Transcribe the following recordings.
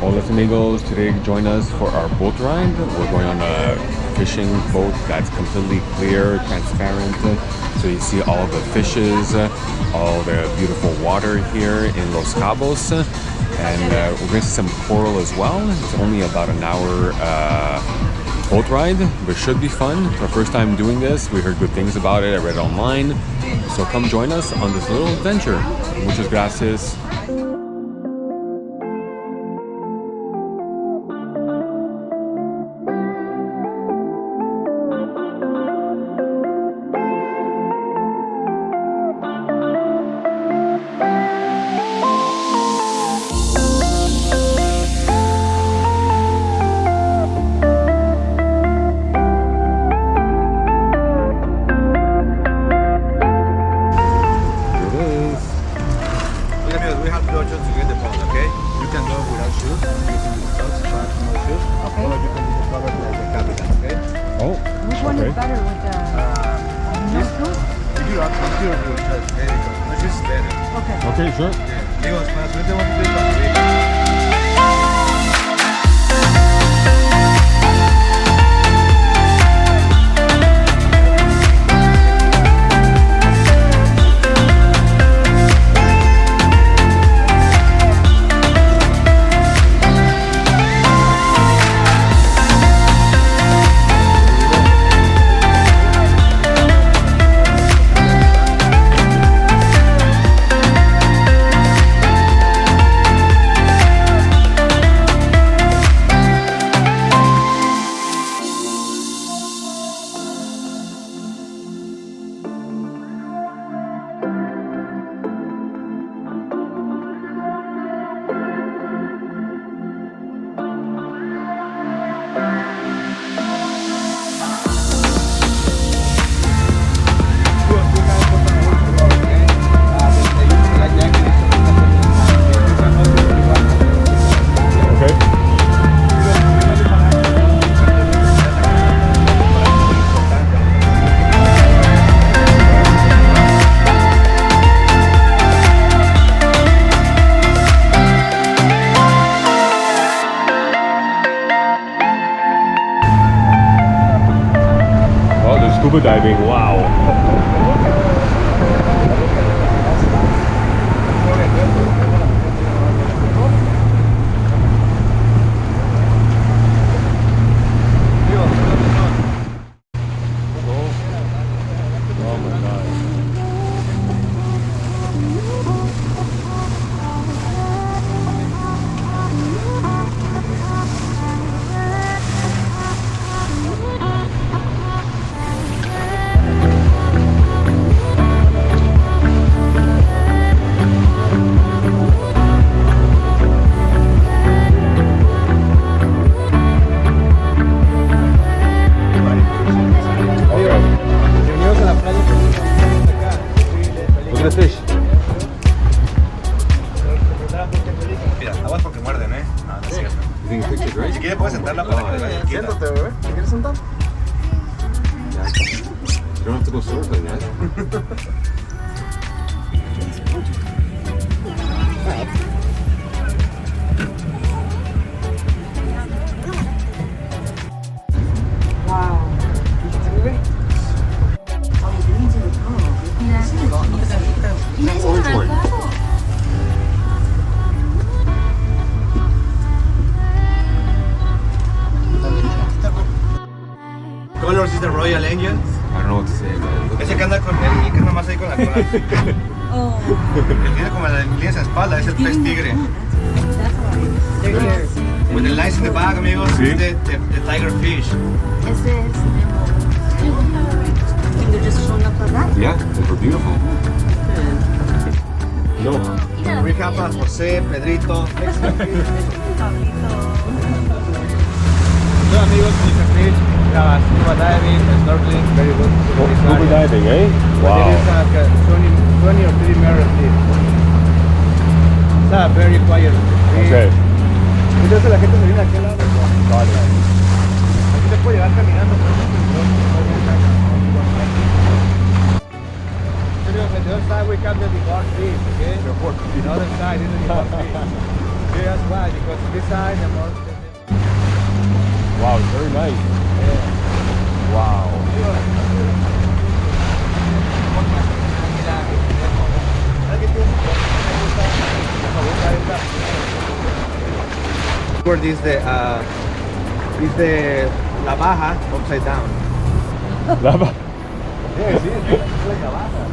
Hola amigos, today join us for our boat ride. We're going on a fishing boat that's completely clear, transparent, so you see all the fishes, all the beautiful water here in Los Cabos, and we're going to see some coral as well. It's only about an hour boat ride, but should be fun. It's our first time doing this. We heard good things about it. I read it online, so come join us on this little adventure. Muchas gracias. Okay, sure. Scuba diving, wow. Mira, aguas porque muerden, ¿eh? No, no es cierto. Si quieres puedes sentarla para que vaya. Siéntate, bebé. ¿Te quieres sentar? You don't have to go snorkeling, right? Colors is the Royal Angel. I don't know what to say, man. Ese que anda con el que es nomás ahí con la cola. El que tiene como la línea en la espalda es el pez tigre. With the lines in the back, amigos, ¿Sí? is the tiger fish. Este es Can you just show up for that? Yeah, they're beautiful. No. We have José, Pedrito. So amigos, Mr. Fish, scuba diving, snorkeling, very good. Scuba diving, eh? But it is like 20 or 30 meters deep. It's a very quiet fish. Okay. Entonces la gente se viene aquí al lado. Vale. Aquí se puede llegar caminando. on the other side we have the divorce fish, okay? The other side is the divorce fish. Okay, that's why, because this side the more... Wow, it's very nice. Wow. Word is the la baja upside down. Lava. Yeah, sí, es like la baja.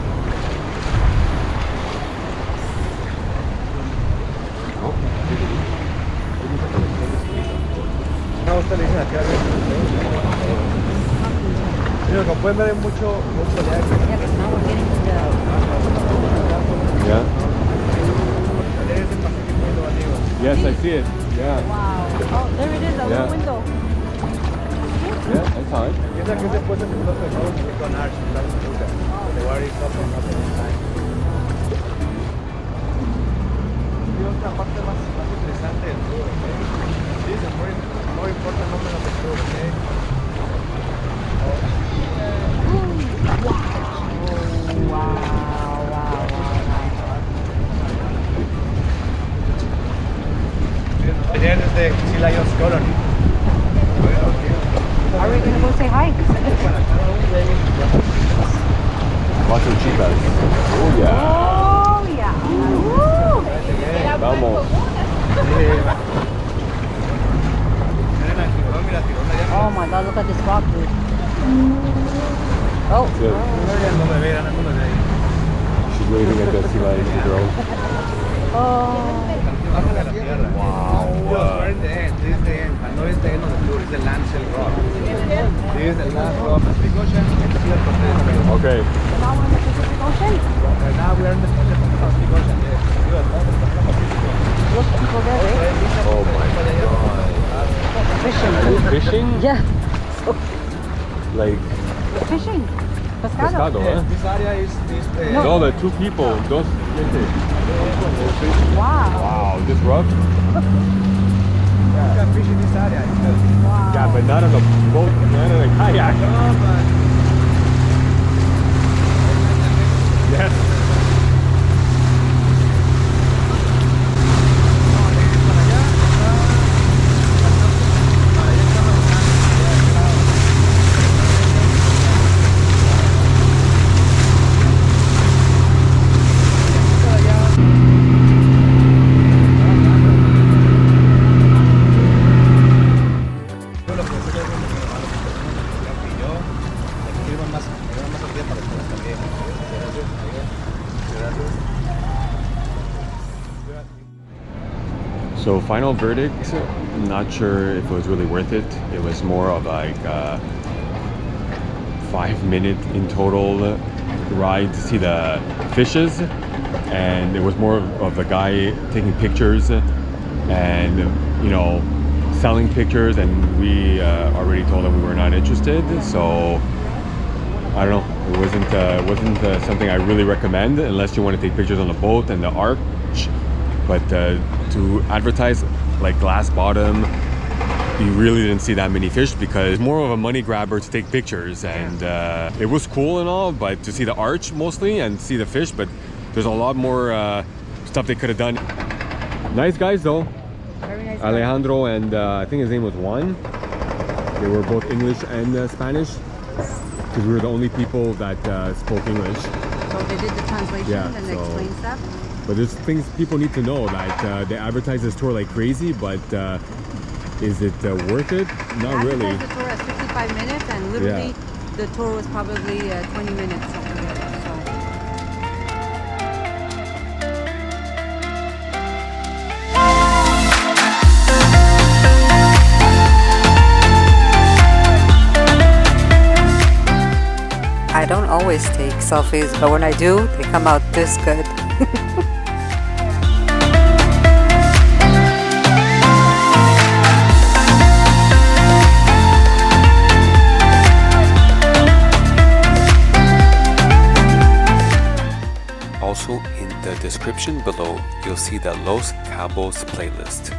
No, usted le dice aquí arriba. Mira, como pueden ver hay mucho de Yeah, because now we're getting to the... Yeah. There's the Pacific window, amigo. Yes, I see it. Yeah. Wow. Oh, there it is, a Yeah. little window. Yeah, I saw it. Piensa que se puede hacer un poco de todo con arch, ¿sabes? The water is up and up and inside. Y otra parte más interesante del tour, ¿ok? This is a more important moment of the tour, ¿ok? There is the Sea Lions colony. Are we gonna go say hi? Lots of chicas. Oh yeah. Oh, yeah. Woo! Vamos. Oh my God, look at this rock, dude. Oh. Good. She's waving at the sea lion, the girl. Oh. Wow. We're in the end. This is the end. I know it's the end of the tour. It's the landshell rock. This is the last rock. Pacific Ocean and Sea of Cortez. Okay. So now we're in the Pacific Ocean. Right now we are in the Pacific Ocean. Yes. Look, people there, right? Oh my god. Fishing. Fishing? Yeah. Like Fishing. Pescado. pescado, huh? This area is the... No, the two people. Those. Wow. Wow, this rough? You can fish in this area. Wow. Yeah, but not on a boat, not on a kayak. Yes. So final verdict, not sure if it was really worth it. It was more of like a 5-minute in total ride to see the fishes, and it was more of a guy taking pictures and, you know, selling pictures, and we already told him we were not interested. So I don't know, it wasn't something I really recommend unless you want to take pictures on the boat and the arch. But to advertise like glass bottom, you really didn't see that many fish because it's more of a money grabber to take pictures, and it was cool and all, but to see the arch mostly and see the fish, but there's a lot more stuff they could have done. Nice guys though. Very nice. Alejandro and I think his name was Juan. They were both English and Spanish because we were the only people that spoke English. So they did the translation Yeah, and they so- explained stuff. But there's things people need to know, like they advertise this tour like crazy, but is it worth it? Not really. The tour is 55 minutes, and literally the tour was probably 20 minutes. Something like that, so. I don't always take selfies, but when I do, they come out this good. Also, in the description below, you'll see the Los Cabos playlist.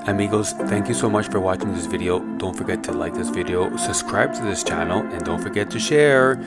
Amigos, thank you so much for watching this video. Don't forget to like this video, subscribe to this channel, and don't forget to share.